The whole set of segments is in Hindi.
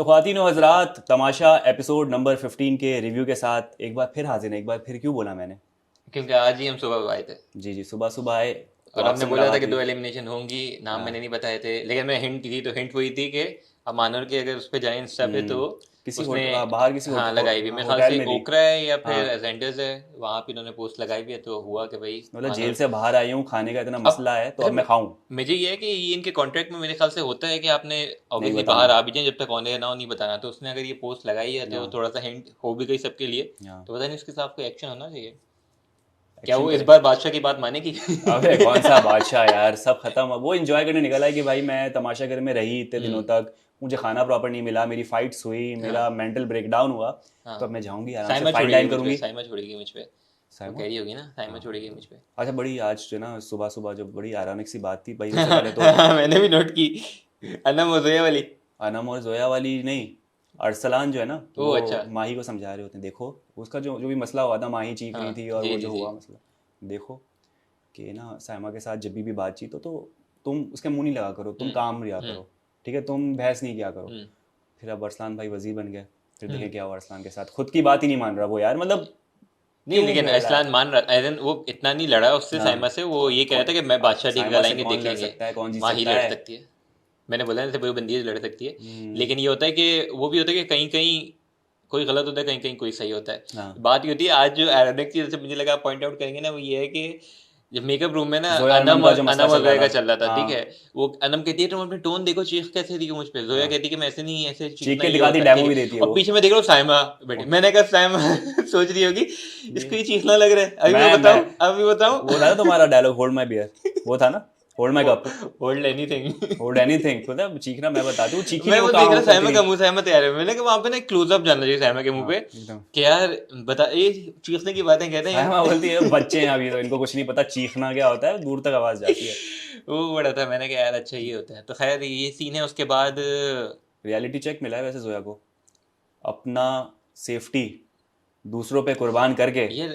तो ख्वातीन व हज़रात, तमाशा एपिसोड नंबर 15 के रिव्यू के साथ एक बार फिर हाजिर है। एक बार फिर क्यों बोला मैंने? क्योंकि आज ही हम सुबह आए थे जी जी, सुबह सुबह आए तो और हमने आपसे बोला था मुलाकात कि हुई। 2 एलिमिनेशन होंगी। नाम मैंने हाँ। नहीं बताए थे, लेकिन मैं हिंट दी तो हिंट वही थी कि अब मानो कि अगर उस पर जाए इंस्टा पे तो किसी उसने बाहर किसी हाँ लगाई भी, हाँ, मेरे ख्याल होटल से में थी। ओकरा है या हाँ, फिर एजेंडर्स है, वहां पे उन्होंने पोस्ट लगाई भी है। तो हुआ कि भाई मतलब जेल मानो से बाहर आई हूँ, खाने का इतना अब मसला है तो अच्छा अब मैं खाऊं। मुझे ये है कि ये इनके कॉन्ट्रैक्ट में मेरे ख्याल से होता है कि आपने नहीं ऑब्वियसली बताना। बाहर आ भी जाए, जब तक ऑन एयर ना हो नहीं बताना। तो उसने अगर ये पोस्ट लगाई है तो हाँ थोड़ा सा हिंट हो भी गई सबके लिए। हाँ। तो पता नहीं उसके साथ कोई एक्शन होना चाहिए। क्या एक्शन वो इस करे। बार बादशाह की बात मानेगी? अबे कौन सा बादशाह यार, सब खत्म। अब वो एंजॉय करने निकला है कि भाई मैं तमाशा घर में रही इतने दिनों हम्म। तक, मुझे खाना प्रॉपर नहीं मिला, मेरी फाइट्स हुई, हाँ मेरा मेंटल ब्रेकडाउन हुआ। हाँ। तो अब मैं जाऊंगी आराम से साइमा फाइन छोड़ेगी डाइन मुझ पे, करूंगी। साइमा छोड़ेगी मुझ पे। वो साइमा। कह रही होगी ना, साइमा हाँ छोड़ेगी मुझ पे। अच्छा, बड़ी आज जो है ना सुबह सुबह जो बड़ी आरामिक सी बात थी भाई, उससे पहले तो मैंने भी नोट की। अन्ना मोजोया वाली। अनम और जोया वाली नहीं, अरसलान जो है ना, ओ वो अच्छा। माही को समझा रहे होते हैं। देखो उसका जो जो भी मसला हुआ था, माही चीख हाँ रही थी और जी वो जी जो जी। हुआ मसला, देखो कि ना साइमा के साथ जब भी बातचीत हो तो तुम उसके मुंह नहीं लगा करो, तुम हम्म काम रिया हम्म करो। ठीक है, तुम बहस नहीं किया करो। हम्म फिर अब अरसलान भाई वजीर बन गए। फिर हम्म। देखें क्या हुआ अरसलान के साथ, खुद की बात ही नहीं मान रहा वो यार, मतलब नहीं, क्यों लेकिन लड़ रहा असलान है। मान रहा, एजन वो इतना नहीं लड़ा उससे हाँ। साइमा से। वो ये कह रहा था कौन कि मैं बादशाह ठीक साइमा से लाएंगे, कौन देख लड़ लेंगे। सकता है, कौन जीत माँ ही सकता लड़ है। सकती है। मैंने बोला ना, कोई बंदी लड़ सकती है। हम्म। लेकिन ये होता है कि वो भी होता है कि कहीं कहीं कोई गलत होता है, कहीं कहीं कोई सही होता है। हाँ। बात ये होती है, आज जो एरोनिक चीज से मुझे लगा पॉइंट आउट करेंगे ना, वो ये है कि जब मेकअप रूम में ना जोया अनम का जो मसला अनम और चल रहा जोया का चल रहा था। था, ठीक है। हाँ। वो अनम कहती है तुम अपनी टोन देखो, चीख कैसे रही हो मुझ पे। जोया हाँ, कहती है कि मैं ऐसे नहीं, ऐसे चीख चीखना के ये दिखाती, होता है, डेमो ठीक भी है। देती है और वो। पीछे मैं देख रहा हूँ साइमा बैठी। वो- मैंने कहा साइमा सोच रही होगी ये इसको ये चीखना लग रहा है। अभी मैं मैं बताऊं, अभी बताऊं। वो था ना तुम्हारा डायलॉग, होल्ड माय बियर, वो था ना, hold my cup, hold anything. Hold anything. पता है चीखना, मैं बताती हूँ चीखी मैं नहीं, वो वो देख काम रहा करती साइमा नहीं। का मुंह, साइमा तैयार है। मैंने कहा वहां पे ना क्लोजअप जाना चाहिए साइमा के मुंह हाँ पे एकदम। कि यार बता, ये चीखने की बातें कहते हैं सायमा बोलती है यार। बच्चे हैं अभी तो इनको कुछ नहीं पता चीखना क्या होता है, दूर तक आवाज जाती है। वो बड़ा था। मैंने कहा यार अच्छा ये होता है। तो खैर ये सीन है। उसके बाद रियलिटी चेक मिला है वैसे जोया को, अपना सेफ्टी दूसरों पे कुर्बान करके ये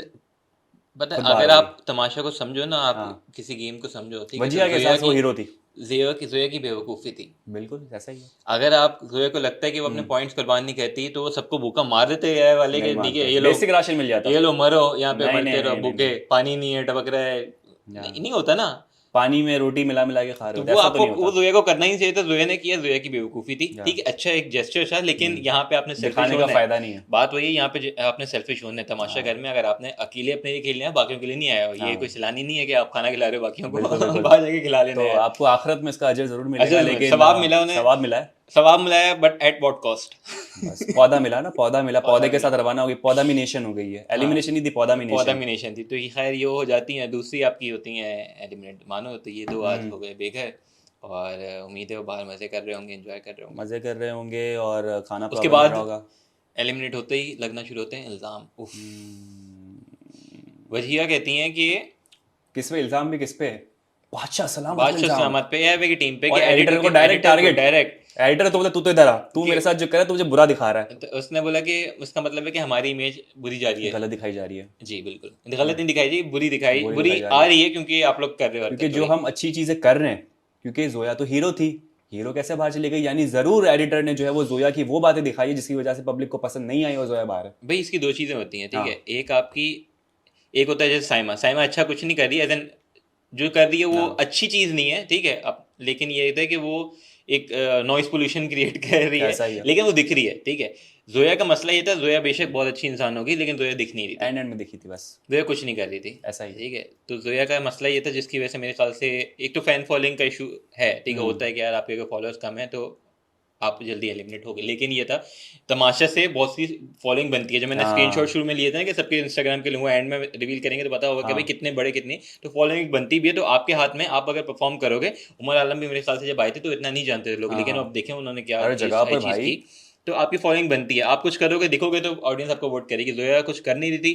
पता है, खुद बाहर अगर हो गई। आप तमाशा को समझो ना, आप हाँ, किसी गेम को समझो, ठीक है, तो वजिया के हिसाब से वो हीरो थी। जोया की बेवकूफ़ी थी। बिल्कुल ऐसा ही है। अगर आप जोया को लगता है कि वो अपने पॉइंट्स कुर्बान नहीं करती, तो वो सबको भूखा मार देते हैं ये वाले नहीं के, ठीक है, मानते, ये बेसिक लोग, राशन मिल जाता। ये लो मरो यहाँ पे, नहीं नहीं मरते रहो नहीं नहीं भूखे, नहीं। पानी नहीं है, टपक रहा है। नहीं, हाँ, नहीं होता ना। पानी में रोटी मिला मिला के खा रहे तो होते, वो ऐसा तो आपको, नहीं वो होता। जोया को करना ही नहीं चाहिए था। जोया ने किया, जोया की बेवकूफ़ी थी, या ठीक है। अच्छा एक जेस्चर था, लेकिन यहाँ पे आपने सेल्फिश दिखाने का होना है। फायदा नहीं है। बात वही है, यहाँ पे आपने सेल्फिश होना है। तमाशा घर हाँ में अगर आपने अकेले अपने लिए खेलना है, बाकियों के लिए नहीं आया हो। ये कोई हाँ, सिलानी नहीं है कि आप खाना खिला रहे हो बाकियों बिल्कुल को। बिल्कुल। बाहर जाके खिला तो लेना है। आपको आखिरत में इसका अजर जरूर अच्छा मिलेगा, लेकिन सवाब मिला उन्हें, सवाब मिला है। सवाब मिलाया, बट एट व्हाट कॉस्ट? बस पौधा मिला ना, पौधा मिला, पौधा पौधे के मिला। साथ रवाना हो गई, पौधा मिनेशन हो गई है, हाँ, एलिमिनेशन नहीं थी, पौधा पौधा मिनेशन। मिनेशन थी। तो ये खैर ये हो जाती हैं। दूसरी आपकी होती हैं एलिमिनेट मानो। तो ये दो आज हो गए बेघर। और उम्मीद है वो बाहर मजे कर रहे होंगे, एंजॉय कर रहे होंगे। मजे कर रहे होंगे और खाना उसके प्रॉपर मिल रहा बाद होगा। एलिमिनेट होते ही लगना शुरू होते हैं इल्ज़ाम। उफ। हम्म, वजिया कहती हैं कि किस पे इल्जाम, भी किस पे? बादशाह सलामत पे बादशाह इल्जाम। सलामत पे या की टीम पे, कि और एडिटर को डायरेक्ट एडिटर को टारगेट। डायरेक्ट एडिटर तो बोला तू तो इधर आ, तू कि मेरे साथ जो करे तो मुझे बुरा दिखा रहा तो उसने बोला कि उसका मतलब है कि हमारी इमेज बुरी जा रही है, है। गलत दिखाई जा रही है। जी बिल्कुल, गलत नहीं दिखाई जी, बुरी दिखाई, बुरी बुरी दिखाई जा रही आ है, रही है क्योंकि आप लोग कर रहे हो क्योंकि हरकत जो वही। हम अच्छी चीजें कर रहे हैं, क्योंकि जोया तो हीरो थी, हीरो कैसे बाहर चली गई, यानी जरूर एडिटर ने जो है वो जोया की वो बातें दिखाई है जिसकी वजह से पब्लिक को पसंद नहीं आई और जोया बाहर है। भाई इसकी दो चीज़ें होती हैं, ठीक है। हाँ एक आपकी, एक होता है जैसे साइमा, साइमा अच्छा कुछ नहीं कर रही है, एज जो कर रही है वो हाँ, अच्छी चीज़ नहीं है, ठीक है। अब लेकिन ये होता है कि वो एक नॉइस पोल्यूशन क्रिएट कर रही है, ऐसा ही है। लेकिन वो दिख रही है, ठीक है। जोया का मसला ये था, जोया बेशक बहुत अच्छी इंसान होगी, लेकिन जोया दिख नहीं रही थी। एंड एंड में दिखी थी बस। जोया कुछ नहीं कर रही थी, ऐसा ही है। ठीक है। तो जोया का मसला ये था जिसकी वजह से मेरे ख्याल से एक तो फैन फॉलोइंग का इशू है, ठीक है। होता है कि यार आपके अगर फॉलोअर्स कम है तो आप जल्दी एलिमिनेट हो गए। लेकिन ये था तमाशा से बहुत सी फॉलोइंग बनती है। जो मैंने स्क्रीनशॉट हाँ शुरू में लिए थे ना कि सबके इंस्टाग्राम के लोगों एंड में रिवील करेंगे तो पता होगा कि भाई हाँ कितने बड़े कितनी, तो फॉलोइंग बनती भी है। तो आपके हाथ में, आप अगर परफॉर्म करोगे। उमर आलम भी मेरे ख्याल से जब आए थे तो इतना नहीं जानते थे लोग, हाँ लेकिन हाँ, अब देखें उन्होंने क्या हर चीज़ जगह सही पर चीज़ भाई। की। तो आपकी फॉलोइंग बनती है, आप कुछ करोगे दिखोगे तो ऑडियंस आपको वोट करेगी। जोया कुछ कर नहीं रही थी,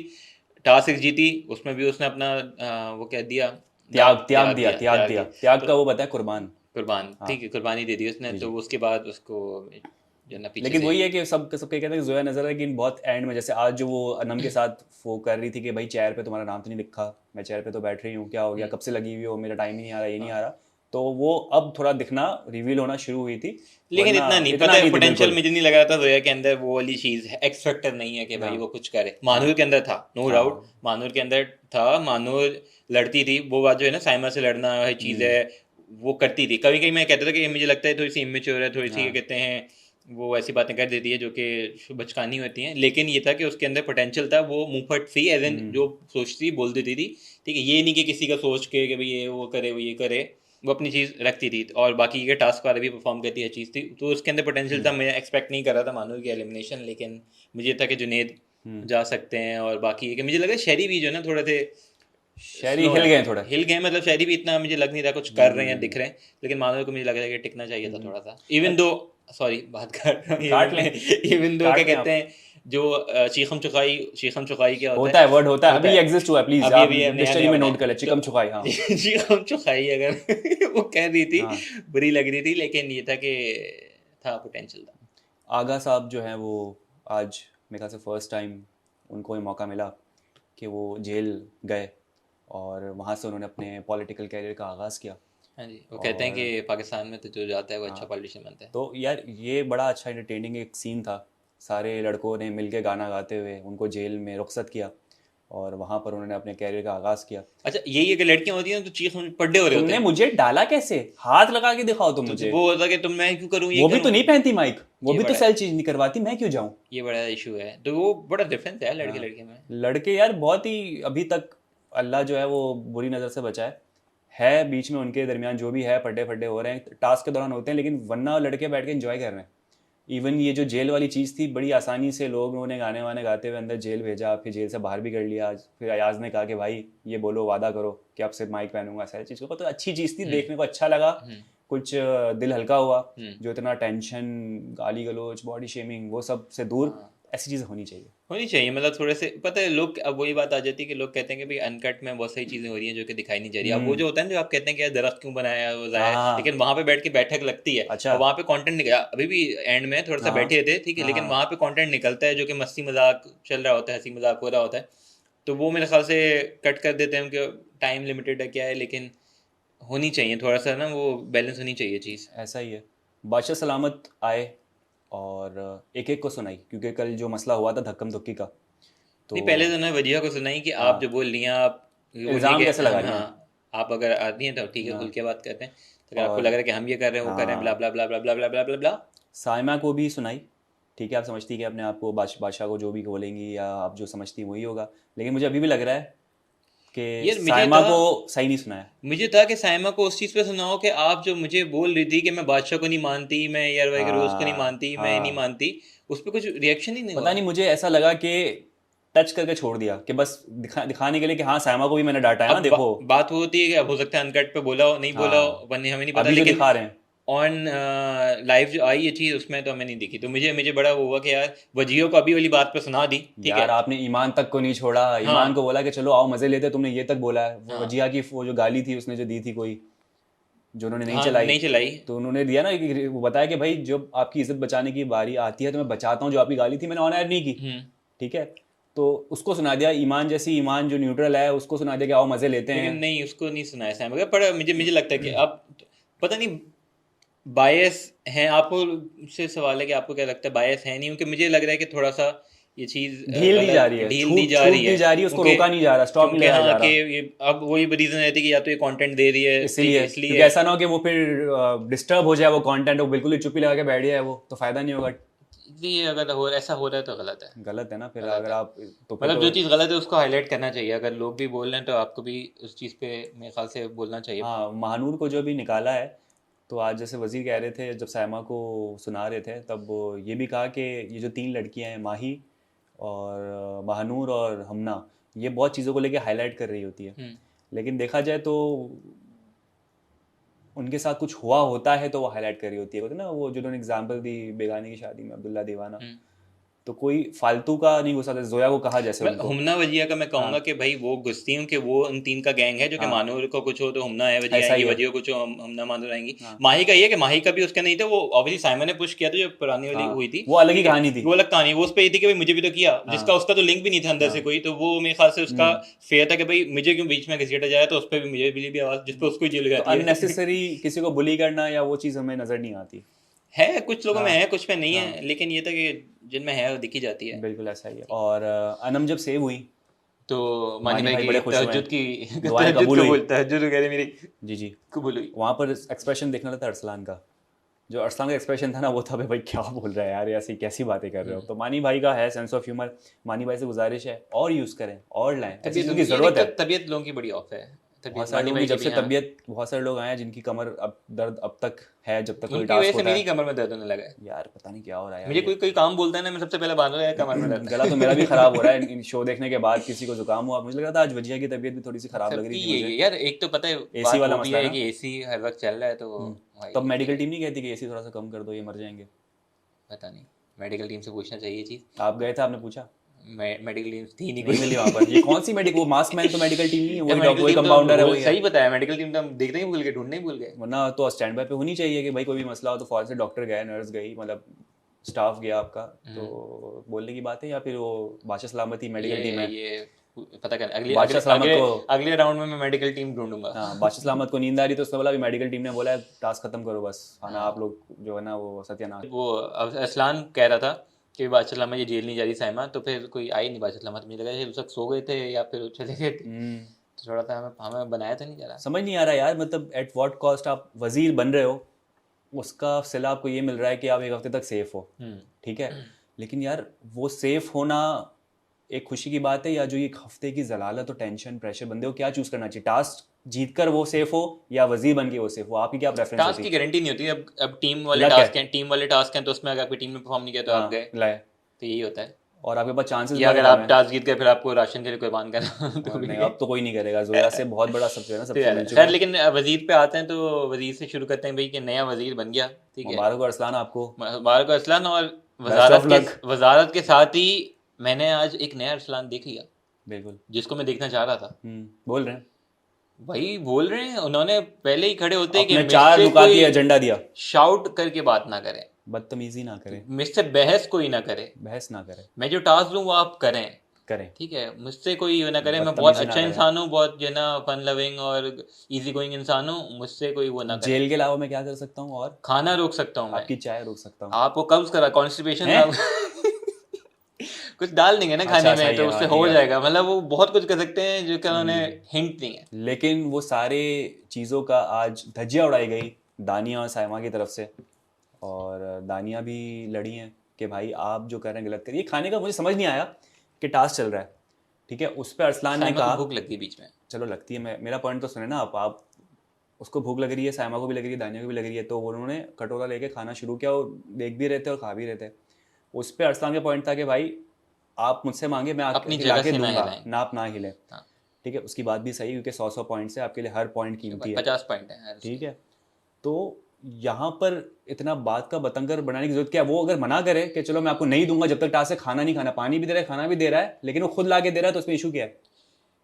टास्क जीती, उसमें भी उसने अपना वो कह दिया, त्याग, त्याग त्याग दिया, दिया, त्याग त्याग दिया, दिया। त्याग तो का वो बताया, कुर्बान। कुर्बान, हाँ ठीक है, कुर्बानी दे दी उसने। जी तो जी। उसके बाद उसको जो है ना पीछे लेकिन से। वही है कि सब सबके कहते हैं कि जोया नजर है, लेकिन बहुत एंड में, जैसे आज जो वो अनम के साथ वो कर रही थी कि भाई चेयर पे तुम्हारा नाम तो नहीं लिखा, मैं चेयर पे तो बैठ रही हूँ, क्या हो गया, कब से लगी हुई हो, मेरा टाइम ही नहीं आ रहा, ये नहीं हाँ आ रहा। तो वो अब थोड़ा दिखना, रिवील होना शुरू हुई थी, लेकिन वरना इतना नहीं, इतना पता है नहीं थी पोटेंशियल बिल्कुल। मुझे नहीं लग रहा था जोया के अंदर वो वाली चीज है, एक्स फैक्टर नहीं है कि भाई हाँ वो कुछ करे। मानूर के अंदर था, नो हाँ। डाउट, मानूर के अंदर था, मानूर लड़ती थी, वो बात जो है ना साइमा से लड़ना है चीज है, वो करती थी। कभी कभी मैं कहता था कि मुझे लगता है थोड़ी सी इमेच्योर है, थोड़ी सी क्या हाँ कहते हैं, वो ऐसी बातें कर देती है जो कि बचकानी होती हैं, लेकिन ये था कि उसके अंदर पोटेंशियल था, वो मुंहफट सी एज एन जो सोचती बोल देती थी, ठीक है, ये नहीं कि किसी का सोच के कि भाई ये वो करे वो ये करे, वो अपनी चीज़ रखती थी। और बाकी ये टास्क वाले भी परफॉर्म करती है चीज़ थी, तो उसके अंदर पोटेंशियल था। मैं एक्सपेक्ट नहीं कर रहा था मानूर की एलिमिनेशन, लेकिन मुझे था कि जुनेद जा सकते हैं। और बाकी ये कि मुझे लगा शहरी भी जो है ना थोड़े से शहरी स्लो हिल है, गए थोड़ा। हिल गए, मतलब शहरी भी इतना मुझे लग नहीं रहा कुछ कर रहे हैं दिख रहे हैं, लेकिन मानव को मुझे लग रहा है कि टिकना चाहिए था थोड़ा सा, इवन दो, सॉरी बात कर रहा काट लें, हूँ, इवन दो क्या काट लें कहते आप। हैं जो शीखम चुखाई क्या होता होता है, वर्ड होता है, होता अभी है, एग्जिस्ट हुआ है, प्लीज अभी आप अभी नया डिक्शनरी नया में बना नोट कर ले, है तो चिकम चुकाई। हाँ शीखम चुखाई अगर वो कह रही थी, हाँ। बुरी लग रही थी, लेकिन ये था कि था पोटेंशियल था। आगा साहब जो हैं वो आज मेरे ख्याल से फर्स्ट टाइम उनको ये मौका मिला कि वो जेल गए और वहाँ से उन्होंने अपने पॉलिटिकल कैरियर का आगाज़ किया। हाँ जी, वो कहते हैं और कि पाकिस्तान में तो जो जाता है वो अच्छा हाँ, पॉलिटिशियन बनता है। तो यार ये बड़ा अच्छा एंटरटेनिंग एक सीन था, सारे लड़कों ने मिलके गाना गाते हुए उनको जेल में रुखसत किया और वहाँ पर उन्होंने अपने कैरियर का आगाज़ किया। अच्छा, यही अगर लड़कियां होती हैं तो चीख पड्डे हो रहे होते तुमने हैं, मुझे डाला कैसे, हाथ लगा के दिखाओ तुम तो मुझे। वो होता कि तुम, मैं क्यों करूं ये वो भी तो करूं। नहीं पहनती माइक, वो ये भी तो बड़ा सेल चेंज नहीं करवाती, मैं क्यों जाऊं। ये बड़ा इशू है, तो वो बड़ा डिफरेंस है लड़के हाँ, लड़के में। लड़के यार बहुत ही अभी तक अल्लाह जो है वो बुरी नज़र से बचाए, है बीच में उनके दरमियान जो भी है पड्डे फड्डे हो रहे हैं, टास्क के दौरान होते हैं, लेकिन वरना लड़के बैठ के एंजॉय कर रहे हैं। इवन ये जो जेल वाली चीज़ थी, बड़ी आसानी से लोगों ने गाने वाने गाते हुए अंदर जेल भेजा, फिर जेल से बाहर भी कर लिया। आज फिर अयाज ने कहा कि भाई ये बोलो, वादा करो कि अब सिर्फ माइक पहनूंगा, सारी चीज़ को, तो अच्छी चीज़ थी, देखने को अच्छा लगा, हम्म कुछ दिल हल्का हुआ। हम्म जो इतना टेंशन, गाली गलौज, बॉडी शेमिंग, वो सब से दूर हाँ, ऐसी चीज़ें होनी चाहिए। होनी चाहिए, मतलब थोड़े से, पता है लोग, अब वही बात आ जाती है कि लोग कहते हैं कि भाई अनकट में बहुत सारी चीजें हो रही हैं जो कि दिखाई नहीं जा रही। अब वो जो होता है ना, जो आप कहते हैं कि यार दरख्त क्यों बनाया वो हाँ जाया, हाँ लेकिन वहां पे बैठ के बैठक लगती है अच्छा। और वहां पे कंटेंट निकला, अभी भी एंड में थोड़ा सा हाँ बैठे थे, ठीक है, हाँ लेकिन हाँ। वहां पे कंटेंट निकलता है जो कि मस्ती मजाक चल रहा होता है, हंसी मजाक हो रहा होता है, तो वो मेरे ख्याल से कट कर देते हैं कि टाइम लिमिटेड है क्या है, लेकिन होनी चाहिए थोड़ा सा ना, वो बैलेंस होनी चाहिए चीज़। ऐसा ही है। बादशाह सलामत आए और एक एक को सुनाई, क्योंकि कल जो मसला हुआ था धक्कम धुक्की का, तो नहीं, पहले तो उन्होंने वजिया को सुनाई कि आप जो हाँ, बोल रही हैं, आप ये बोलिए इल्ज़ाम कि कैसे हम, लगा रही हाँ, हैं। आप अगर आती हैं तो ठीक है, खुल हाँ, के बात करते हैं, तो अगर आपको लग और रहा है कि हम ये कर रहे हैं वो कर रहे हैं, ब्ला हाँ, ब्ला ब्ला ब्ला ब्ला ब्ला ब्ला ब्ला ब्ला, साइमा को भी सुनाई। ठीक है, आप समझती कि अपने आप को बादशाह को जो भी बोलेंगी या आप जो समझती वही होगा, लेकिन मुझे अभी भी लग रहा है कि यार साइमा को सही नहीं सुनाया। मुझे था कि साइमा को उस चीज़ पे सुनाओ कि आप जो मुझे बोल रही थी कि मैं बादशाह को नहीं मानती, मैं यार भाई रोज को नहीं हाँ मानती, मैं नहीं हाँ, मानती, उस पर कुछ रिएक्शन ही नहीं पता हुआ। नहीं, मुझे ऐसा लगा कि टच करके छोड़ दिया, कि बस दिखाने के लिए कि हाँ साइमा को भी मैंने डांटा है, अब हाँ देखो। बात वो होती है कि अब हो सकता है अनकट पे बोला हो, नहीं बोला हो, हाँ, वरना हमें नहीं पता, अभी जो लेकिन दिखा रहे हैं। ऑन लाइव जो आई ये चीज़ उसमें तो हमें नहीं दिखी, तो मुझे मुझे बड़ा वो हुआ कि यार वजियो को अभी वाली बात पे सुना दी, ठीक है। यार आपने ईमान तक को नहीं छोड़ा, ईमान को हाँ बोला कि चलो आओ मजे लेते, तुमने ये तक बोला है। वो हाँ वजिया की वो जो गाली थी उसने जो दी थी कोई, जो उन्होंने नहीं हाँ, चलाई, नहीं चलाई। तो उन्होंने दिया ना वो बताया कि भाई जब आपकी इज्जत बचाने की बारी आती है तो मैं बचाता हूँ, जो आपकी गाली थी मैंने ऑन एयर नहीं की। हम्म। ठीक है, तो उसको सुना दिया। ईमान जैसी, ईमान जो न्यूट्रल है, उसको सुना दिया कि आओ मजे लेते लेकिन हैं। नहीं, उसको नहीं सुनाया सैम वगैरह, पर मुझे मुझे लगता है कि अब पता नहीं बायस हैं, आपको से सवाल है कि आपको क्या लगता है बायस है नहीं, क्योंकि मुझे लग रहा है कि थोड़ा सा ये चीज़ ढील दी जा गलत रही है, ढील दी छूट जा छूट रही है, दी जा रही है, उसको क्योंकि रोका नहीं जा रहा, स्टॉप नहीं क्योंकि लगाया जा हाँ कि रहा। ये अब वही रीज़न रहती है कि या तो ये कंटेंट दे रही है, ठीक है, इसीलिए, क्योंकि इसलिए ऐसा ना हो कि वो फिर डिस्टर्ब हो जाए वो कंटेंट, वो बिल्कुल ही चुप्पी लगा के बैठ जाए, वो तो फायदा नहीं होगा। ये अगर हो ऐसा हो रहा है तो गलत है, गलत है ना फिर, गलत अगर है। आप, तो फिर मतलब तो जो चीज़ गलत है उसको हाईलाइट करना चाहिए, अगर लोग भी बोल रहे हैं तो आपको भी उस चीज़ पे मेरे ख्याल से बोलना चाहिए। हाँ, महानूर को जो भी निकाला है, तो आज जैसे वजीर कह रहे थे जब साइमा को सुना रहे थे, तब वो ये भी कहा कि ये जो तीन लड़कियां हैं, माही और महानूर और हमना, ये बहुत चीज़ों को लेके हाईलाइट कर रही होती है, हम्म लेकिन देखा जाए तो उनके साथ कुछ हुआ होता है तो वो हाईलाइट कर रही होती है। कहते हैं ना वो जो उन्होंने एग्जाम्पल दी बेगानी की शादी में, अब्दुल्ला दीवाना, हम्म तो कोई फालतू का नहीं घुसा था, जोया को कहा जैसे मैं उनको। हुमना वजिया का मैं कहूंगा हाँ कि भाई वो घुसती हूँ कि वो उन तीन का गैंग है जो कि हाँ मानूर को कुछ हो तो हुमना है वजिया ऐसा आएंगी, ही है। वजिया को कुछ हो हुमना मानूर आएंगी। हाँ माही का ये है कि माही का भी उसका नहीं था, वो ऑब्वियसली साइमन ने पुश किया था जो पुरानी वाली हाँ हुई थी, वो अलग ही ठीक है, कहानी थी। वो अलग कहानी, वो उस पे ये थी कि भाई मुझे भी तो किया, जिसका हाँ उसका तो लिंक भी नहीं था अंदर से हाँ कोई, तो वो मेरे ख्याल से उसका हम्म। फेयर था कि भाई मुझे क्यों बीच में घसीटा जाए, तो उस पर भी मुझे भी आवाज, जिस पे उसको ही जेल हो तो जाती है। अननेसेसरी किसी को बुली करना या वो चीज़ हमें नज़र नहीं आती। है कुछ लोगों में हाँ है, कुछ में नहीं हाँ है, लेकिन ये था कि जिनमें है वो दिखी जाती है। बिल्कुल ऐसा ही है। और अनम जब सेव हुई, तो मानी मानी भाई भाई की बड़े खुश हुए, तहज्जुद की दुआएं तहज्जुद कबूल हुई। कबूल, तहज्जुद कह रहे मेरी जी जी। कबूल हुई। वहाँ पर एक्सप्रेशन देखना था अरसलान का, जो अरसलान का एक्सप्रेशन था ना वो था भाई क्या बोल रहा है यार, ऐसी कैसी बातें कर रहे हो। तो मानी भाई का है सेंस ऑफ ह्यूमर, मानी भाई से गुजारिश है और यूज़ करें और लाएं, ऐसी तबीयत चीज़ों की उनकी, ये ज़रूरत है। दिक्कत तबीयत लोगों की बड़ी ऑफ है, बहुत तबीयत सारे मानी लोगों की भाई जब की से भी। हाँ, तबीयत, बहुत सारे लोग आए हैं जिनकी कमर अब दर्द अब तक है, जब तक कोई उनकी वजह टास्क से होता मेरी है। कमर में दर्द होने लगा है। यार पता नहीं क्या हो रहा है यार मुझे ये। कोई कोई काम बोलता है ना, मैं सबसे पहले बांध रहा है कमर में दर्द गला तो मेरा भी खराब हो रहा है इन शो देखने के है। बाद, किसी को जुकाम हुआ, मुझे लग रहा था आज वजिया की तबीयत भी थोड़ी सी खराब लग सबकी रही थी यही मुझे। है यार, एक तो पता है एसी बात वाला वो भी मसला है है ना। कि एसी हर वक्त चल रहा है, तो भाई तब फिर मेडिकल टीम नहीं कहती कि एसी थोड़ा सा कम कर दो ये मर जाएंगे? पता नहीं, मेडिकल टीम से पूछना चाहिए चीज़। आप गए थे, आपने पूछा? मेडिकल टीम थी नहीं नहीं कोई। मिली वहां पर। ये कौन सी मेडिकल, वो मास्क मैन तो मेडिकल टीम नहीं है, यार वही मेडिकल वही टीम तो कंपाउंडर है, वही है। सही बताया, मेडिकल टीम तो हम देखते ही भूल गए, ढूंढने ही भूल गए। वरना तो स्टैंड बाय पे होनी चाहिए कि भाई कोई भी मसला हो तो फौरन से डॉक्टर गए, नर्स गई, मतलब स्टाफ गया आपका, तो बोलने की बात है। या फिर वो बादशाह सलामत ही मेडिकल टीम है। ये पता कर, अगले बादशाह अगले सलामत अगले को, अगले राउंड में मैं मेडिकल टीम ढूंढूंगा। हाँ बादशाह सलामत को नींद आ रही तो उसने बोला अभी मेडिकल टीम ने बोला है टास्क खत्म करो बस, खाना आप लोग जो है ना वो सत्यानाश। वो असलान कह रहा था कि बादशाह सलामत ये जेल नहीं जा रही साइमा, तो फिर कोई आई नहीं बादशाह सलामत, मुझे लगा शायद उस वक्त सो गए थे या फिर वो चले गए थे, तो थोड़ा सा हमें हमें बनाया तो नहीं जा रहा। समझ नहीं आ रहा यार, मतलब एट व्हाट कॉस्ट आप वजीर बन रहे हो, उसका सिला आपको ये मिल रहा है कि आप एक हफ्ते तक सेफ हो, ठीक है। लेकिन यार वो सेफ होना एक खुशी की बात है, या जो एक हफ्ते की जलालत और टेंशन प्रेशर, बंदे को क्या चूज करना चाहिए, टास्क जीत कर वो सेफ हो या वजीर बन के वो सेफ हो, आपकी क्या प्रेफरेंस टास्क होती की है? गारंटी नहीं होती, अब टीम वाले लक है। टास्क हैं, टीम वाले टास्क हैं, तो उसमें अगर आपकी टीम ने परफॉर्म नहीं किया तो आप हाँ गए, लाए। तो यही होता है। और आपके पास चांसेस या बड़े अगर कम आप है। टास्क जीत गए फिर आपको राशन के लिए कुर्बान करना तो और भी नहीं, है। अब तो कोई नहीं करेगा, जोया से बहुत बड़ा सब जो है ना तो सबको यार मिल चुका खैर, है। लेकिन वजीर पे आते हैं, तो वजीर से शुरू करते हैं भाई कि नया वजीर बन गया, ठीक है, मुबारक हो अरसलान आपको, मुबारक असलान। और बेस्ट ऑफ लक। वजारत के साथ ही मैंने आज एक नया अरसलान देख लिया, बिल्कुल। जिसको मैं देखना चाह रहा था। बोल रहे हैं भाई बोल रहे हैं, उन्होंने पहले ही खड़े होते हैं कि अपने चार मुझसे नुकाती कोई एजेंडा दिया, शाउट करके बात ना करे, बदतमीजी ना करें, मुझसे बहस कोई ना करे, बहस ना करें, मैं जो टास्क दूं वो आप करें, करें, ठीक है, मुझसे कोई ये ना करे, मैं बहुत बदतमीजी ना अच्छा करें। इंसान हूँ, बहुत जो है ना फन लविंग और इजी गोइंग इंसान हूँ, मुझसे कोई वो ना करे। जेल के अलावा मैं क्या कर सकता हूँ और? खाना रोक सकता हूँ मैं, आपकी चाय रोक सकता हूँ। आपको कब्ज करा, कॉन्स्टिपेशन हैं? कुछ डाल देंगे ना अच्छा खाने अच्छा में ये तो हाँ उससे हो ठीक है। जाएगा, मतलब वो बहुत कुछ कर सकते हैं जो कि उन्होंने हिंट नहीं है। लेकिन वो सारे चीज़ों का आज धज्जियाँ उड़ाई गई दानिया और साइमा की तरफ से, और दानिया भी लड़ी हैं कि भाई आप जो कर रहे हैं गलत करिए। खाने का मुझे समझ नहीं आया कि टास्क चल रहा है, ठीक है, उस पर अरसलान ने साइमा को कहा, भूख लगती है बीच में, चलो लगती है, मेरा पॉइंट तो सुने ना आप उसको भूख लग रही है, साइमा को भी लग रही है, दानिया को भी लग रही है, तो उन्होंने कटोरा लेके खाना शुरू किया, वो देख भी रहे थे और खा भी रहे थे। उस पर अरसलान का पॉइंट था कि भाई आप मुझसे मांगे मैं अपनी आपके जगह लाके से ना दूंगा, हिलाएं। ना आप ना हिले, हाँ, ठीक है। उसकी बात भी सही, क्योंकि 100 पॉइंट्स है आपके लिए, हर पॉइंट कीमती है, 50 पॉइंट है ठीक है। तो यहाँ पर इतना बात का बतंगर बनाने की जरूरत क्या है? वो अगर मना करे कि चलो मैं आपको नहीं दूंगा जब तक टास्क से खाना नहीं खाना, पानी भी दे रहा है खाना भी दे रहा है, लेकिन वो खुद ला के दे रहा है, तो उसमें इशू क्या है?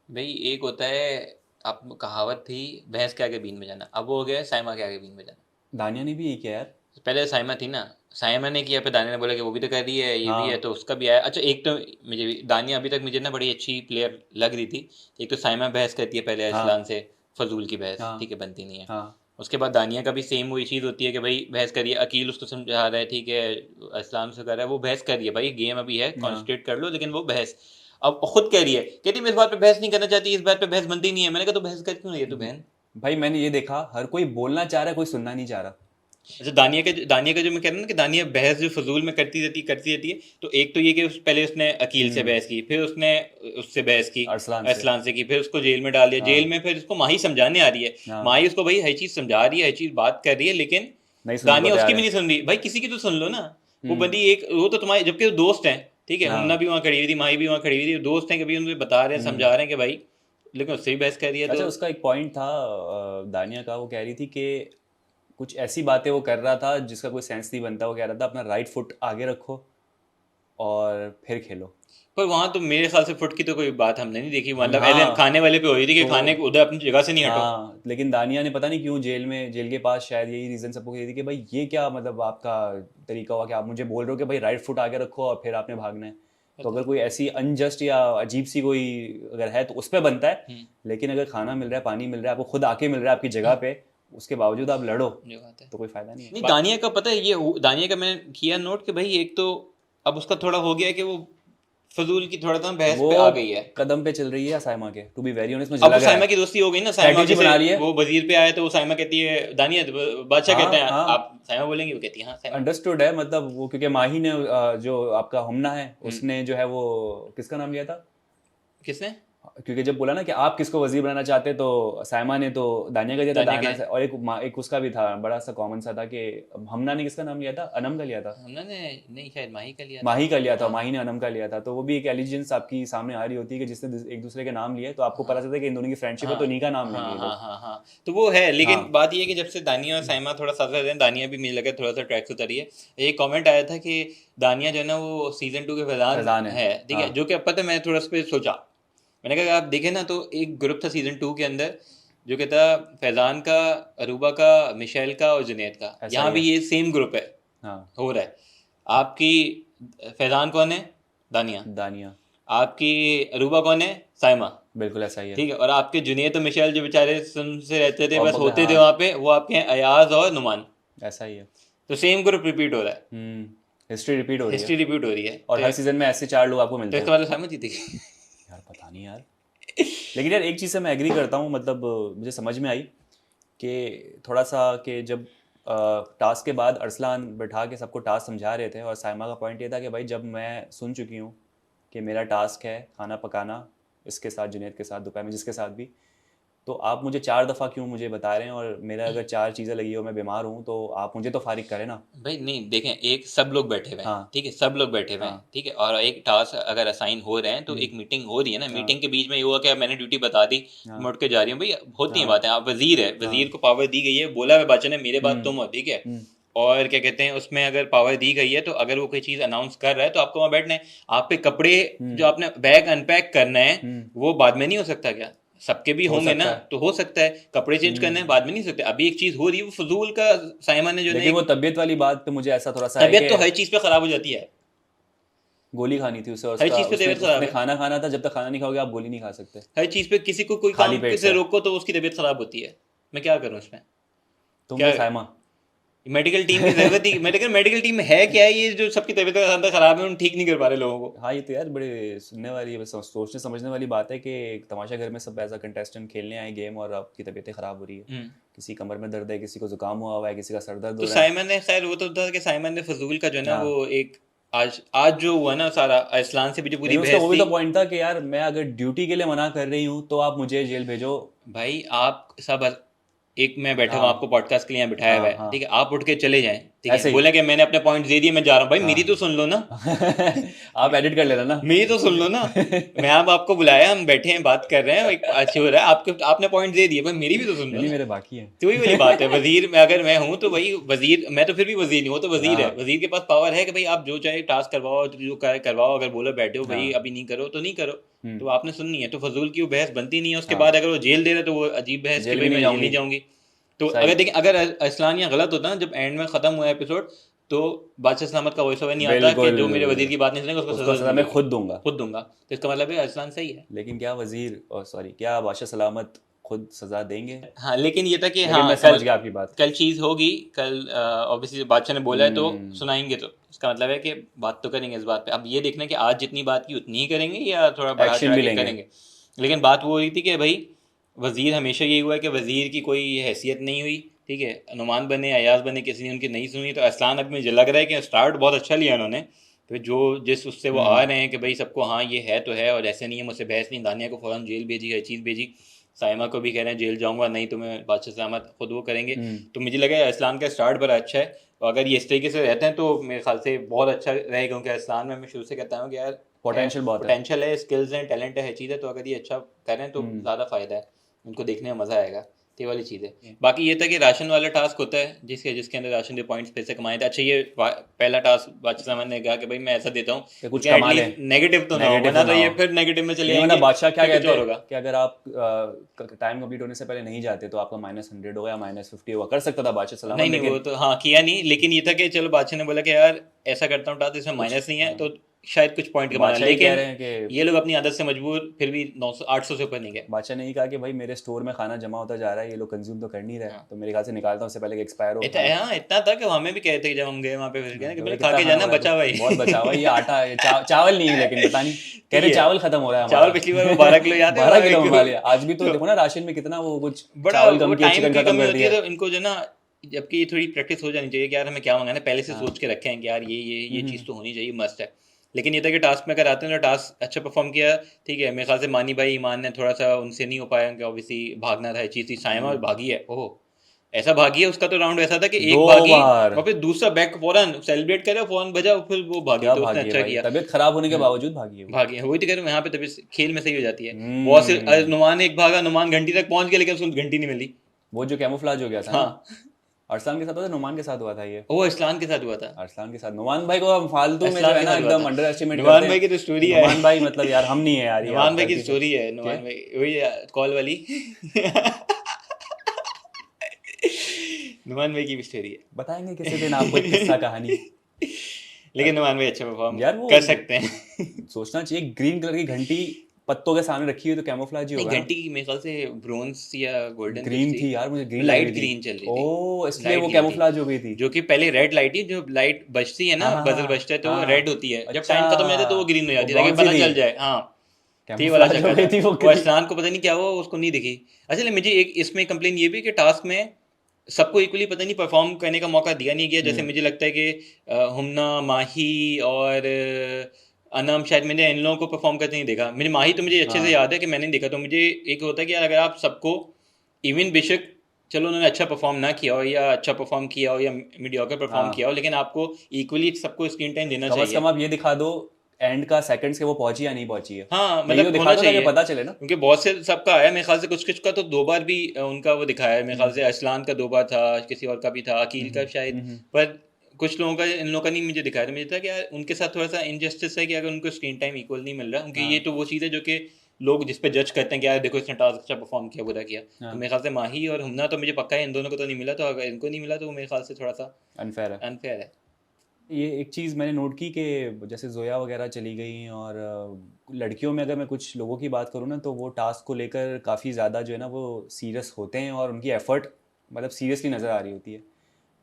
भाई एक होता है, आप कहावत थी भैंस के आगे बीन बजाना, अब वो हो गया साइमा के आगे बीन बजाना। दानिया ने भी यही किया यार। पहले साइमा थी ना, साइमा ने किया, फिर दानिया ने बोला कि वो भी तो कर रही है, ये भी है, हाँ तो उसका भी आया। अच्छा एक तो मुझे भी दानिया अभी तक मुझे ना बड़ी अच्छी प्लेयर लग रही थी। एक तो साइमा बहस करती है पहले हाँ असलान से, फजूल की बहस, हाँ ठीक है, बनती नहीं है। हाँ उसके बाद दानिया का भी सेम वही चीज़ होती है कि भाई बहस करिए, अकील उसको समझा रहा है, ठीक है, असलाम से कर रहा है, वो बहस कर रही है, भाई गेम अभी है, हाँ। कॉन्सेंट्रेट कर लो, लेकिन वो बहस अब खुद कह रही है, कहती मैं इस बात पे बहस नहीं करना चाहती, इस बात पे बहस बनती नहीं है। मैंने कहा तो बहस कर क्यों रही है तू बहन? भाई मैंने ये देखा, हर कोई बोलना चाह रहा है, कोई सुनना नहीं चाह रहा। अच्छा दानिया का जो मैं कह रहा हूँ ना कि दानिया बहस जो फजूल में करती रहती है, तो एक तो ये कि पहले उसने अकील से बहस की, फिर उसने उससे बहस की अरसलान से की, फिर उसको जेल में डाल दिया, जेल में फिर उसको माही समझाने आ रही है, हाँ। माही उसको भाई हर चीज समझा रही है, हर चीज बात कर रही है, लेकिन नहीं सुनने को दानिया उसकी तैयार भी है। नहीं सुन रही। भाई किसी की तो सुन लो ना, वो बंदी एक, वो तो तुम्हारे जबकि वो दोस्त हैं, ठीक है, हाँ। हमना भी वहाँ खड़ी हुई थी, माही भी वहाँ खड़ी हुई थी, दोस्त हैं, कभी उनको बता रहे हैं, समझा रहे हैं कि भाई, लेकिन उससे भी बहस कर रही है। अच्छा तो उसका एक पॉइंट था दानिया का, वो कह रही थी कि कुछ ऐसी बातें वो कर रहा था जिसका कोई सेंस नहीं बनता। वो कह रहा था अपना राइट फुट आगे रखो और फिर खेलो। पर वहां तो मेरे ख्याल से फुट की तो कोई बात हमने नहीं देखी, मतलब हाँ, ऐसे खाने वाले पे हो रही थी कि तो खाने को उधर अपनी जगह से नहीं हटो। हाँ, लेकिन दानिया ने पता नहीं क्यों जेल के पास शायद यही रीज़न सबको कही थी कि भाई ये क्या मतलब आपका तरीका हुआ कि आप मुझे बोल रहे हो कि भाई राइट फुट आगे रखो और फिर आपने भागना है। तो अगर कोई ऐसी अनजस्ट या अजीब सी कोई अगर है तो उस पर बनता है, लेकिन अगर खाना मिल रहा है, पानी मिल रहा है, आपको खुद आके मिल रहा है आपकी जगह पे, उसके बावजूद आप लड़ो जो बात है तो कोई फायदा नहीं है। नहीं, दानिया का पता है ये दानिया का मैंने किया नोट कि भाई एक तो अब उसका थोड़ा हो गया है कि वो फजूल की थोड़ा सा बहस वो पे आ गई है। कदम पे चल रही है साइमा के, टू बी वेरी ऑनेस्ट मुझे अब वो लग रहा साइमा है की दोस्ती हो गई ना, साइमा स्ट्रेटेजी जैसे बना रही है। वो वजीर पे आए तो वो साइमा कहती है दानिया, बादशाह कहते हाँ हैं हाँ, आप साइमा बोलेंगे, वो कहती है हाँ साइमा। अंडरस्टूड है, मतलब वो क्योंकि माही ने जो आपका हमना है उसने जो है वो किसका नाम लिया था, किसने? क्योंकि जब बोला ना कि आप किसको वजीर बनाना चाहते तो साइमा ने तो दानिया का दिया था, दानिया दाना के से, और एक उसका भी था बड़ा सा कॉमन सा था कि हमना ने किसका नाम लिया था, अनम का लिया था, हमने नहीं शायद माही का लिया था। माही का लिया था, हाँ माही ने अनम का लिया था। तो वो भी एक एलिजेंस आपकी सामने आ रही होती है कि जिसने एक दूसरे के नाम लिए तो आपको पता चलता है कि इन दोनों की फ्रेंडशिप है हाँ तो इन्हीं का नाम लेंगे हाँ ये हाँ लोग। हाँ हाँ, तो वो है, लेकिन हाँ, बात ये है कि जब से दानिया और साइमा थोड़ा साथ रहते हैं, दानिया भी मुझे लगा थोड़ा सा ट्रैक से उतरी है। एक कमेंट आया था कि दानिया जो है ना वो सीजन 2 के फैजान फैजान है। है, ठीक है, हाँ, जो कि अब पता है मैं थोड़ा उस पर सोचा, मैंने कहा आप देखें ना तो एक ग्रुप था सीजन 2 के अंदर जो कहता फैजान का, अरूबा का, मिशेल का और जुनैद का, ऐसा यहाँ ही भी है। ये सेम ग्रुप है हाँ, हो रहा है। आपकी फैजान कौन है? दानिया। दानिया, आपकी अरूबा कौन है? साइमा। बिल्कुल ऐसा ही है। ठीक है, और आपके जुनैद तो मिशेल जो बेचारे सुन से रहते थे और बस होते थे हाँ, वहां पे, वो आपके हैं अयाज और नुमान। ऐसा ही है। तो सेम ग्रुप रिपीट हो रहा है, हिस्ट्री रिपीट हो रही है हिस्ट्री रिपीट हो रही है। और हर सीजन में ऐसे 4 लोग आपको तो मिलते इसका हैं। मतलब साइमा जीतेगी। यार पता नहीं यार, लेकिन यार एक चीज़ से मैं एग्री करता हूँ, मतलब मुझे समझ में आई कि थोड़ा सा कि जब टास्क के बाद अरसलान बैठा के सबको टास्क समझा रहे थे और साइमा का पॉइंट ये था कि भाई जब मैं सुन चुकी हूँ कि मेरा टास्क है खाना पकाना इसके साथ, जुनैद के साथ, दोपहर में जिसके साथ भी, तो आप मुझे 4 दफ़ा क्यों मुझे बता रहे हैं, और मेरा अगर 4 चीज़ें लगी हो, मैं बीमार हूँ, तो आप मुझे तो फारिग करें ना। भाई नहीं देखें, एक सब लोग बैठे हुए हैं, हाँ, ठीक है, सब लोग बैठे हुए हैं, हाँ, ठीक है, और एक टास्क अगर असाइन हो रहे हैं तो एक मीटिंग हो रही है ना, मीटिंग के बीच में ये हुआ कि मैंने ड्यूटी बता दी, हाँ, मैं उठ के जा रही हूँ, भाई होती है हाँ, बातें। आप वजीर है, हाँ, वजीर को पावर दी गई है, बोला है बादशाह ने मेरे बाद हम्म, तुम हो, ठीक है, हम्म, और क्या कहते हैं उसमें अगर पावर दी गई है तो अगर वो कोई चीज़ अनाउंस कर रहा है तो आपको वहाँ बैठना है। आप पे कपड़े हम्म, जो आपने बैग अनपैक करना है हम्म, वो बाद में नहीं हो सकता क्या? सबके भी हो होंगे ना, सकता है। तो हो सकता है कपड़े चेंज करने हैं, बाद में नहीं हो सकते। अभी एक चीज़ हो रही है वो फजूल का, साइमा ने जो है ना लेकिन वो एक तबीयत वाली बात पे मुझे ऐसा थोड़ा सा है तबीयत कि तो हर चीज़ पे खराब हो जाती है, गोली खानी थी उसे, और हर उसका चीज़ पे उसने तबीयत खराब उसने है, खाना खाना था, जब तक खाना नहीं खाओगे आप गोली नहीं खा सकते हर चीज़ पे किसी को कोई खाली काम पेट से से। रोको तो उसकी तबीयत खराब होती है। मैं क्या करूँ उसमें? तुम क्या तो साइमा। मेडिकल टीम की जरूरत ही, मेडिकल टीम है क्या है ये जो सबकी तबीयत खराब है उन ठीक नहीं कर पा रहे लोगों को? हाँ, ये तो यार बड़े सुनने वाली, सोचने समझने वाली बात है कि एक तमाशा घर में सब एज अ कंटेस्टेंट खेलने आए गेम और आपकी तबीयतें ख़राब हो रही है। हम्म। किसी कमर में दर्द है, किसी को जुकाम हुआ हुआ है, किसी का सर दर्द तो हो रहा है। साइमन ने खैर वो तो था कि साइमन ने फजूल का जो है ना हाँ, वो एक आज आज जो हुआ ना सारा अरसलान से भी जो पूरी लेकिन उसका बहस वो भी थी। तो पॉइंट था कि यार मैं अगर ड्यूटी के लिए मना कर रही हूँ तो आप मुझे जेल भेजो। भाई आप सब एक मैं बैठा हूँ आपको हाँ, पॉडकास्ट के लिए यहाँ बिठाया हुआ हाँ, है, हाँ, ठीक है, आप उठ के चले जाएं, ठीक है, ऐसे ही। बोले कि मैंने अपने पॉइंट दे दिए मैं जा रहा हूँ, भाई मेरी हाँ। तो सुन लो ना। आप एडिट कर लेना ना। मेरी तो सुन लो ना। मैं अब आपको बुलाया, हम बैठे हैं बात कर रहे हैं, एक अच्छी हो रहा है, आपके आपने पॉइंट दे दिए, भाई मेरी भी तो सुन लो नहीं, ना। मेरे बाकी है। तो वही वाली बात है, वजीर में अगर मैं हूँ तो वही वजीर, मैं तो फिर भी वजीर नहीं हूँ, तो वजीर है, हाँ, वजीर के पास पावर है कि भाई आप जो चाहे टास्क करवाओ, जो करवाओ, अगर बोलो बैठे हो भाई हाँ, अभी नहीं करो तो नहीं करो, हम्म, तो आपने सुननी है। तो फजूल की वो बहस बनती नहीं है। उसके हाँ, बाद अगर वो जेल दे रहा है तो वो अजीब बहस कि जेल भाई भी नहीं मैं जेल नहीं जाऊंगी। जाऊंगी। तो अगर सही, देखिए अगर असलान यहाँ गलत होता ना, जब एंड में खत्म हुआ एपिसोड, तो बादशाह सलामत का वॉइस ओवर नहीं आता कि बिल्कुल, जो मेरे वजीर की बात नहीं सुनेगा उसको उसको सजा सजा मैं मिलेगी, खुद दूंगा। खुद दूंगा। तो इसका मतलब है असलान सही है। लेकिन क्या वजीर, और सॉरी, क्या बादशाह सलामत खुद सजा देंगे? हाँ लेकिन ये था कि लेकिन हाँ मैं कल समझ गया आपकी बात। कल चीज़ होगी, कल ऑब्वियसली बादशाह ने बोला है तो हम्म, सुनाएंगे, तो इसका मतलब है कि बात तो करेंगे इस बात पे। अब ये देखना है कि आज जितनी बात की उतनी ही करेंगे या थोड़ा बढ़ा एक्शन चढ़ा भी के लेंगे। करेंगे। लेकिन बात वो हो रही थी कि भाई वजीर हमेशा यही हुआ है कि वजीर की कोई हैसियत नहीं हुई, ठीक है, नुमान बने अयाज बने किसी ने उनकी नहीं सुनी। तो असलान अब मुझे लग रहा है कि स्टार्ट बहुत अच्छा लिया उन्होंने, तो जो जिस उससे वो आ रहे हैं कि भाई सबको हाँ ये है तो है और ऐसे नहीं है, मुझसे बहस नहीं, दानिया को फ़ौरन जेल भेजी, हर चीज़ भेजी, साइमा को भी कह रहे हैं जेल जाऊंगा नहीं तो मैं बादशाह सलामत खुद वो करेंगे। हम्म, तो मुझे लगा असलान का स्टार्ट बड़ा अच्छा है, तो अगर ये इस तरीके से रहते हैं तो मेरे ख्याल से बहुत अच्छा रहेगा, क्योंकि असलान में मैं शुरू से कहता हूँ कि यार पोटेंशियल बहुत है। पोटेंशियल है, स्किल्स हैं, टैलेंट है, हर चीज़ है, तो अगर ये अच्छा करें तो हम्म, ज़्यादा फ़ायदा है, उनको देखने में मज़ा आएगा। तो ये वाली चीज़ है। बाकी ये था कि राशन वाला टास्क होता है जिसके अंदर राशन के पॉइंट्स पैसे कमाए थे। अच्छा ये पहला टास्क बादशाह साहब ने कहा कि भाई मैं ऐसा देता हूँ कि कुछ कि कमा ले, एटलीस्ट नेगेटिव तो ना हो, नेगेटिव वरना ना तो ये हो। फिर नेगेटिव में चले नहीं वरना जाएंगे, बादशाह क्या फिर कुछ कहते और हैं होगा। कि अगर आप टाइम कंप्लीट होने से पहले नहीं जाते तो आपका -100 होगा या -50 होगा, कर सकता था बादशाह सलामत, नहीं वो लेकिन तो हाँ किया नहीं, लेकिन ये था कि चलो बादशाह ने बोला कि यार ऐसा करता हूँ टास्क इसमें माइनस नहीं है तो शायद कुछ पॉइंट कमाना, बादशाह ही कह लेकिन रहे हैं कि ये लोग अपनी आदत से मजबूर फिर भी 900 800 से ऊपर नहीं गए। बादशाह ने ही कहा कि भाई मेरे स्टोर में खाना जमा होता जा रहा है, ये लोग कंज्यूम तो कर नहीं रहे, तो मेरे ख्याल से निकालता हूँ उससे पहले कि एक्सपायर हो खाना। हाँ इतना था कि हमें भी कहते कि जब हम गए वहाँ पे फिर कहना कि तो बोले भाई खा कितना के खाना जाना हो रहा है? बचा भाई। बहुत बचा हुआ है, ये आटा ये चावल नहीं है, लेकिन पता नहीं कह रहे ये चावल खत्म हो रहा है चावल हमारा। पिछली बार वो 12 किलो याद है 12 किलो एक- मंगा लिया, आज भी तो देखो ना राशन में कितना वो कुछ बड़ा चावल वो कम किया, टाइम चिकन की खत्म कमी कर होती दिया। है, तो इनको जो ना जबकि ये थोड़ी प्रैक्टिस हो जानी चाहिए कि यार हमें क्या मंगाना है, पहले से सोच के रखें कि यार ये चीज़ तो होनी चाहिए, मस्ट है। लेकिन ये था कि टास्क में अगर आते हैं तो टास्क अच्छा परफॉर्म किया, ठीक है। मेरे ख्याल से मानी भाई ईमान ने थोड़ा सा उनसे नहीं हो पाया कि ऑब्वियसली भागना था, चीज़ थी। साइमा भागी है, ओह ऐसा भागी है, उसका तो राउंड ऐसा था कि एक 2 भागी बार और फिर दूसरा बैक फौरन सेलिब्रेट करे, फौरन बजा, फिर वो भागी, क्या तो उसने भागी है अच्छा भाई, किया। तबीयत खराब होने के बावजूद भागी है वो। भागी है, वही तो कह रहा हूँ, यहाँ पे तभी खेल में सही हो जाती है। बहुत से हम्म, नुमान एक भागा, नुमान घंटी तक पहुंच गया लेकिन उसको घंटी नहीं मिली। वो जो कैमोफ्लाज हो गया था ना, हाँ अरसलान के साथ हुआ था, नुमान के साथ हुआ था ये। वो इस्लान के साथ हुआ था। अरसलान के साथ, नुमान भाई को हम फालतू में जो इस्लान है के ना साथ हुआ एकदम था। अंडर एस्टिमेट करते नुमान हैं। भाई की तो स्टोरी है। नुमान भाई मतलब यार हम नहीं है यार, ये आप नुमान भाई की गलती से स्टोरी है, क्या नुमान भाई वही कॉल वाली। नुमान भाई की भी स्टोरी है। बताएंगे किसी दिन आपको एक किस्सा कहानी। लेकिन नुमान भाई अच्छा परफॉर्म यार वो कर सकते हैं। सोचना चाहिए, ग्रीन कलर की घंटी पत्तों के सामने रखी हुई तो कैमोफ्लाज ही नहीं होगा ना। घंटी की मेरे ख्याल से ब्रोंज या गोल्डन कुछ ग्रीन थी, थी यार, मुझे ग्रीन लग लाइट रही थी। ग्रीन चल रही थी, ओ इसलिए लाइट वो ग्रीन थी। कैमोफ्लाज हो गई थी। जो कि पहले रेड लाइट ही, जो लाइट बजती है हाँ ना, हाँ बजर बजता है तो वो हाँ, रेड होती है, जब अच्छा टाइम खत्म हो जाता है तो वो ग्रीन हो वो जाती है ताकि ब्रॉन्ज ही पता थी, चल जाए। हाँ तो ये वाला कैमोफ्लाज हो चक्कर गई था। थी वो वो असलान को पता नहीं क्या हुआ, उसको नहीं दिखी। अच्छा मुझे एक इसमें कंप्लेन ये भी कि टास्क में सबको इक्वली पता नहीं परफॉर्म करने का मौका दिया नहीं गया। जैसे मुझे लगता है कि हुमना, माही और अनम, शायद मैंने इन लोगों को परफॉर्म करते नहीं देखा। मैंने माही तो मुझे अच्छे से हाँ याद है कि मैंने नहीं देखा। तो मुझे एक होता है कि यार अगर आप सबको इवन बेशक चलो उन्होंने अच्छा परफॉर्म ना किया हो या अच्छा परफॉर्म किया हो या मीडियोकर परफॉर्म हाँ, किया हो, लेकिन आपको इक्वली सबको स्क्रीन टाइम देना कम से चाहिए। कम आप ये दिखा दो एंड का सेकंड्स के वो पहुंची या नहीं पहुंची है, हाँ यही तो मतलब दिखा होना दो ताकि चाहिए, पता चले ना। क्योंकि बहुत से सबका आया मेरे ख्याल से, कुछ कुछ का तो 2 बार भी उनका वो दिखाया है। मेरे ख्याल से असलान का 2 बार था, किसी और का भी था, अकील का शायद। पर कुछ लोगों का, इन लोगों का नहीं मुझे दिखाया। तो मुझे था कि यार उनके साथ थोड़ा सा इनजस्टिस है कि अगर उनको स्क्रीन टाइम इक्वल नहीं मिल रहा, क्योंकि ये तो वो चीज़ है जो कि लोग जिस पे जज करते हैं कि यार देखो इसने टास्क अच्छा परफॉर्म किया, बुरा किया। तो मेरे ख्याल से माही और हमना तो मुझे पक्का है इन दोनों को तो नहीं मिला, तो अगर इनको नहीं मिला तो मेरे ख्याल से थोड़ा सा अनफेयर है। अनफेयर है। ये एक चीज़ मैंने नोट की कि जैसे जोया वगैरह चली गई, और लड़कियों में अगर मैं कुछ लोगों की बात करूँ ना तो वो टास्क को लेकर काफ़ी ज़्यादा जो है ना वो सीरियस होते हैं, और उनकी एफर्ट मतलब सीरियसली नज़र आ रही होती है।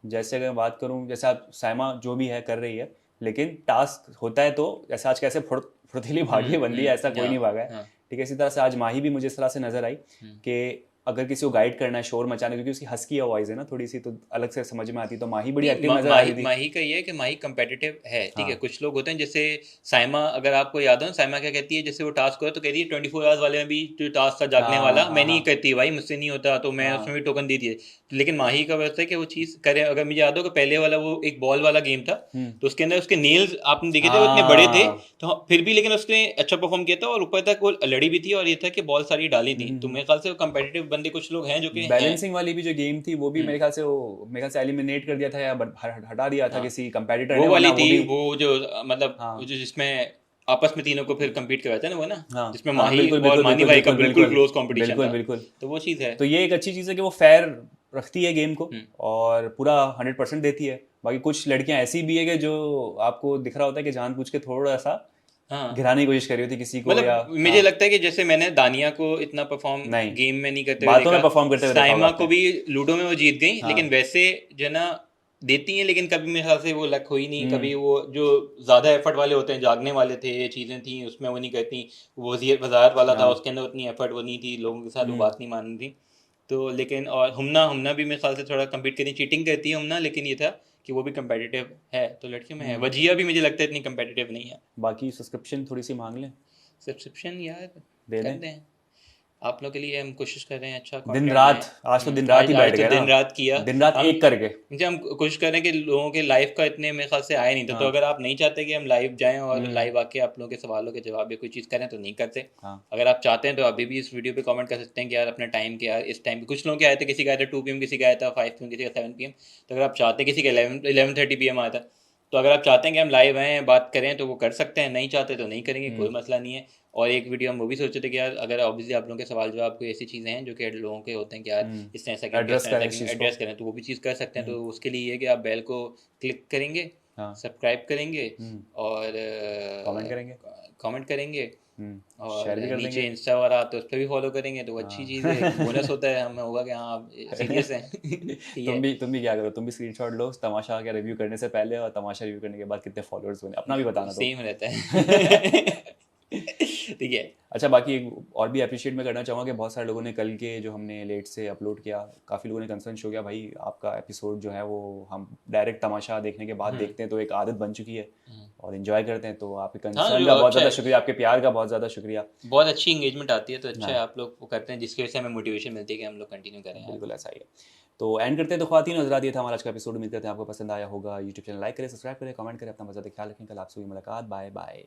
जैसे अगर मैं बात करूँ, जैसे आप साइमा जो भी है कर रही है, लेकिन टास्क होता है तो जैसे आज कैसे फुर्तीली भागी बंदी है, ऐसा कोई नहीं भागा है। हाँ ठीक है, इसी तरह से आज माही भी मुझे इस तरह से नज़र आई कि अगर किसी को गाइड करना है, शोर मचाने, क्योंकि उसकी हस्की आवाज़ है ना थोड़ी सी, तो अलग से समझ में आती, तो माही बड़ी एक्टिव नज़र आ रही थी। माही का ये है कि माही कंपेटिटिव है, ठीक है। हाँ कुछ लोग होते हैं जैसे साइमा, अगर आपको याद हो ना, साइमा क्या कहती है, जैसे वो टास्क हो तो कहती है 24 आवर्स वाले में भी जो टास्क था जागने हाँ वाला, हाँ मैं नहीं हाँ कहती भाई मुझसे नहीं होता, तो मैं उसमें भी टोकन दी थी। लेकिन माही का वैसा है कि वो चीज़ करे। अगर मुझे याद हो कि पहले वाला वो एक बॉल वाला गेम था, तो उसके अंदर उसके नेल्स आपने देखे थे वो इतने बड़े थे, हाँ तो फिर भी लेकिन उसने अच्छा परफॉर्म किया था और ऊपर तक वो लड़ी भी थी, और ये था कि बॉल सारी डाली थी। तो मेरे ख्याल से कंपेटिटिव बंदे कुछ लोग हैं जो कि हैं। बैलेंसिंग वाली भी जो गेम थी वो भी मेरे ख्याल से एलिमिनेट कर दिया था या हटा दिया था किसी कंपेटिटर वो ने, वाली वरना वो थी, भी। वो जो मतलब हाँ वो जो जिसमें आपस में तीनों को फिर compete करवाते हैं ना, वो ना हाँ जिसमें हाँ, माही बिल्कुल और बिल्कुल मानी बिल्कुल भाई का बिल्कुल बिल्कुल बिल्कुल क्लोज कंपटीशन बिल्कुल था। बिल्कुल। तो वो चीज़ है। तो ये एक अच्छी चीज़ है कि वो फेयर रखती है गेम को और पूरा 100% देती है। बाकी कुछ लड़कियां ऐसी भी है कि जो आपको दिख रहा होता है कि जानबूझ के थोड़ा सा हाँ गिराने की कोशिश कर रही होती किसी को, या मतलब मुझे हाँ लगता है कि जैसे मैंने दानिया को इतना परफॉर्म नहीं, गेम में नहीं करते हुए बातों में देखा, परफॉर्म करते हुए देखा होगा साइमा को आपने। भी लूडो में वो जीत गई, लेकिन हाँ वैसे जो है ना देती हैं, लेकिन कभी मेरे ख्याल से वो लक हुई नहीं। कभी वो जो ज़्यादा एफर्ट वाले होते हैं, जागने वाले थे, ये चीज़ें थी उसमें वो नहीं करती। वो वजारत वाला था, हाँ उसके अंदर उतनी एफर्ट वो नहीं थी, लोगों के साथ वो बात नहीं मान रही थी। तो लेकिन और हुमना भी मेरे ख्याल से थोड़ा कम्पीट करती, चीटिंग करती है हुमना, लेकिन ये था कि वो भी कम्पेटिटिव है, तो लड़कियों में है। वजिया भी मुझे लगता है इतनी कम्पेटिटिव नहीं है। बाकी सब्सक्रिप्शन थोड़ी सी मांग लें, सब्सक्रिप्शन यार दे कर दें। दें। आप लोग के लिए हम कोशिश कर रहे हैं अच्छा दिन कंटेंट रात, लाएं। आज तो दिन रात ही बैठ आज तो गए दिन ना, रात किया दिन रात हम। एक करके। जब हम कोशिश कर रहे हैं कि लोगों के लाइव का इतने मेरे ख्याल से आया नहीं था, तो हाँ। अगर आप नहीं चाहते कि हम लाइव जाएं और हम्म। लाइव आके आप लोगों के सवालों के जवाब या कोई चीज़ करें तो नहीं करते। हाँ। अगर आप चाहते हैं तो अभी भी इस वीडियो पे कमेंट कर सकते हैं कि यार अपने टाइम के, यार इस टाइम पे कुछ लोगों के आए थे, किसी का आया था 2 PM, किसी का आया था 5 PM, किसी का 7 PM। तो अगर आप चाहते हैं, किसी का 11:30 PM आया था, तो अगर आप चाहते हैं कि हम लाइव आएँ बात करें तो वो कर सकते हैं, नहीं चाहते तो नहीं करेंगे, कोई मसला नहीं है। और एक वीडियो हम वो भी सोचे थे कि यार अगर ऑब्वियसली आप लोगों के सवाल जवाब कोई ऐसी चीज़ें हैं जो कि लोगों के होते हैं कि यार इसने ऐसा क्यों किया, एड्रेस इसने करें ऐसा इस क्यों, चीज़ को। एड्रेस करें, तो वो भी चीज़ कर सकते हैं। तो उसके लिए ये कि आप बेल को क्लिक करेंगे, हाँ। सब्सक्राइब करेंगे और कमेंट करेंगे। कमेंट करेंगे, और शेयर भी कर नीचे देंगे। इंस्टा वगैरह तो उस पर भी फॉलो करेंगे, तो वो अच्छी हाँ। चीज़ है, एक बोनस होता है हमें, होगा कि हाँ आप सीरियस हैं। ठीक है, तुम भी क्या करो, तुम भी स्क्रीनशॉट लो तमाशा का रिव्यू करने से पहले और तमाशा रिव्यू करने के बाद कितने फॉलोअर्स बने, अपना भी बताना तुम। सेम रहता है। ठीक है। अच्छा, बाकी एक और भी अप्रिशिएट मैं करना चाहूँगा कि बहुत सारे लोगों ने कल के जो हमने लेट से अपलोड किया, काफ़ी लोगों ने कंसर्न शो किया, भाई आपका एपिसोड जो है वो हम डायरेक्ट तमाशा देखने के बाद देखते हैं तो एक आदत बन चुकी है और इन्जॉय करते हैं। तो आपके कंसर्न का बहुत अच्छा ज़्यादा है, शुक्रिया, आपके प्यार का बहुत ज़्यादा शुक्रिया। बहुत अच्छी एंगेजमेंट आती है, तो अच्छा है हाँ, आप लोग वो करते हैं, जिसकी वजह से हमें मोटिवेशन मिलती है कि हम लोग कंटिन्यू करें यार। बिल्कुल ऐसा ही है। तो एंड करते हैं, तो ख्वातीन और हज़रात, ये था हमारा आज का एपिसोड। उम्मीद करते हैं आपको पसंद आया होगा। यूट्यूब चैनल लाइक करें, सब्सक्राइब करें, कमेंट करें, अपना बहुत ज़्यादा ख्याल रखें। कल आपसे हुई मुलाकात, बाय बाय।